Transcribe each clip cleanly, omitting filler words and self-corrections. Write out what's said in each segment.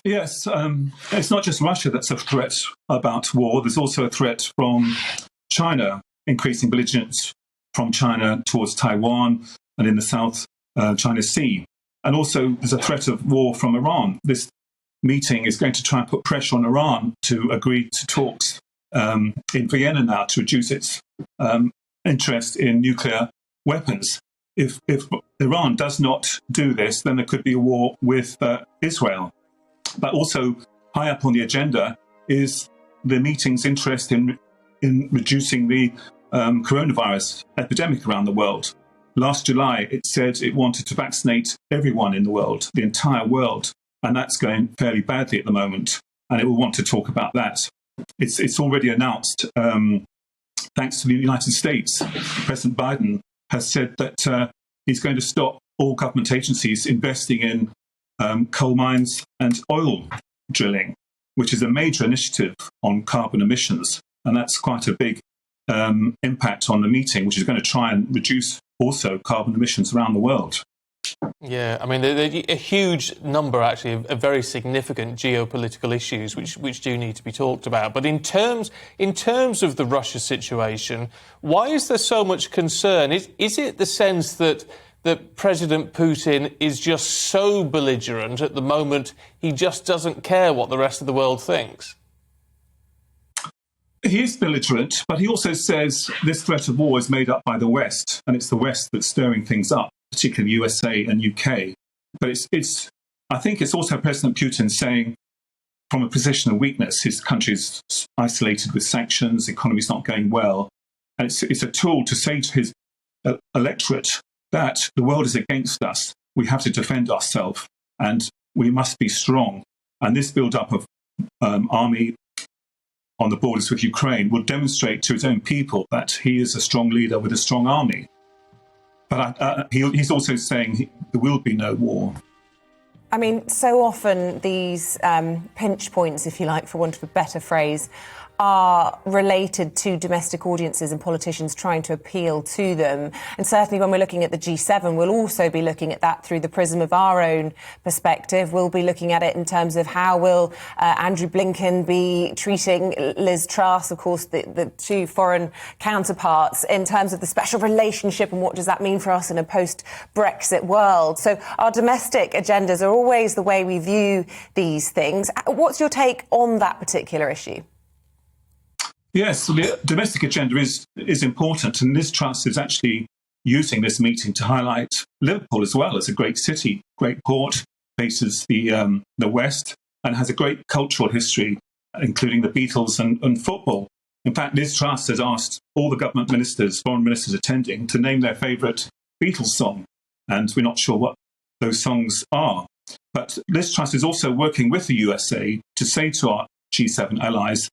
Yes, it's not just Russia that's a threat about war. There's also a threat from China, increasing belligerence from China towards Taiwan and in the South China Sea. And also there's a threat of war from Iran. This meeting is going to try and put pressure on Iran to agree to talks in Vienna now to reduce its interest in nuclear weapons. If Iran does not do this, then there could be a war with Israel. But also high up on the agenda is the meeting's interest in reducing the coronavirus epidemic around the world. Last July, it said it wanted to vaccinate everyone in the world, the entire world, and that's going fairly badly at the moment, and it will want to talk about that. It's already announced, thanks to the United States, President Biden has said that he's going to stop all government agencies investing in coal mines and oil drilling, which is a major initiative on carbon emissions. And that's quite a big impact on the meeting, which is going to try and reduce also carbon emissions around the world. Yeah, I mean, a huge number, actually, of very significant geopolitical issues which do need to be talked about. But in terms of the Russia situation, why is there so much concern? Is it the sense that President Putin is just so belligerent at the moment, he just doesn't care what the rest of the world thinks? He is belligerent, but he also says this threat of war is made up by the West, and it's the West that's stirring things up, particularly USA and UK. But I think it's also President Putin saying, from a position of weakness, his country's isolated with sanctions, the economy's not going well, and it's a tool to say to his electorate that the world is against us, we have to defend ourselves, and we must be strong. And this build-up of army on the borders with Ukraine will demonstrate to his own people that he is a strong leader with a strong army. But he's also saying there will be no war. I mean, so often these pinch points, if you like, for want of a better phrase, are related to domestic audiences and politicians trying to appeal to them. And certainly when we're looking at the G7, we'll also be looking at that through the prism of our own perspective. We'll be looking at it in terms of how will Andrew Blinken be treating Liz Truss, of course, the two foreign counterparts, in terms of the special relationship and what does that mean for us in a post-Brexit world. So our domestic agendas are always the way we view these things. What's your take on that particular issue? Yes, the domestic agenda is important, and Liz Truss is actually using this meeting to highlight Liverpool as well as a great city, great port, faces the West, and has a great cultural history, including the Beatles and football. In fact, Liz Truss has asked all the government ministers, foreign ministers attending, to name their favourite Beatles song, and we're not sure what those songs are. But Liz Truss is also working with the USA to say to our G7 allies,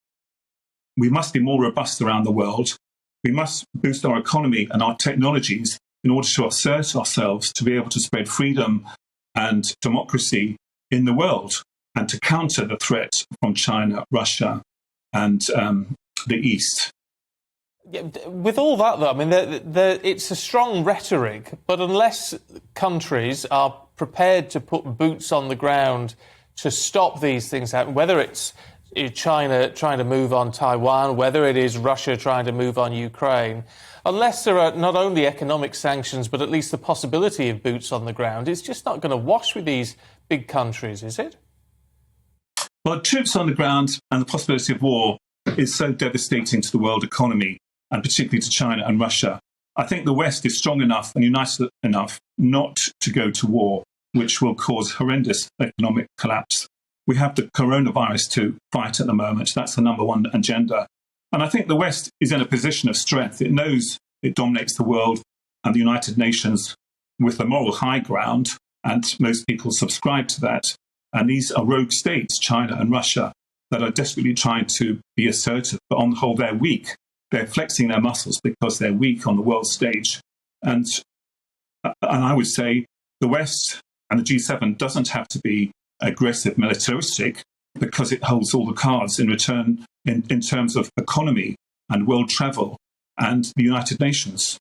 we must be more robust around the world. We must boost our economy and our technologies in order to assert ourselves to be able to spread freedom and democracy in the world and to counter the threat from China, Russia and the East. Yeah, with all that, though, I mean, it's a strong rhetoric, but unless countries are prepared to put boots on the ground to stop these things happening, whether it's China trying to move on Taiwan, whether it is Russia trying to move on Ukraine, unless there are not only economic sanctions, but at least the possibility of boots on the ground, it's just not going to wash with these big countries, is it? Well, troops on the ground and the possibility of war is so devastating to the world economy, and particularly to China and Russia. I think the West is strong enough and united enough not to go to war, which will cause horrendous economic collapse. We have the coronavirus to fight at the moment. That's the number one agenda. And I think the West is in a position of strength. It knows it dominates the world and the United Nations with the moral high ground, and most people subscribe to that. And these are rogue states, China and Russia, that are desperately trying to be assertive, but on the whole, they're weak. They're flexing their muscles because they're weak on the world stage. And I would say the West and the G7 doesn't have to be aggressive, militaristic, because it holds all the cards in return in terms of economy and world travel and the United Nations.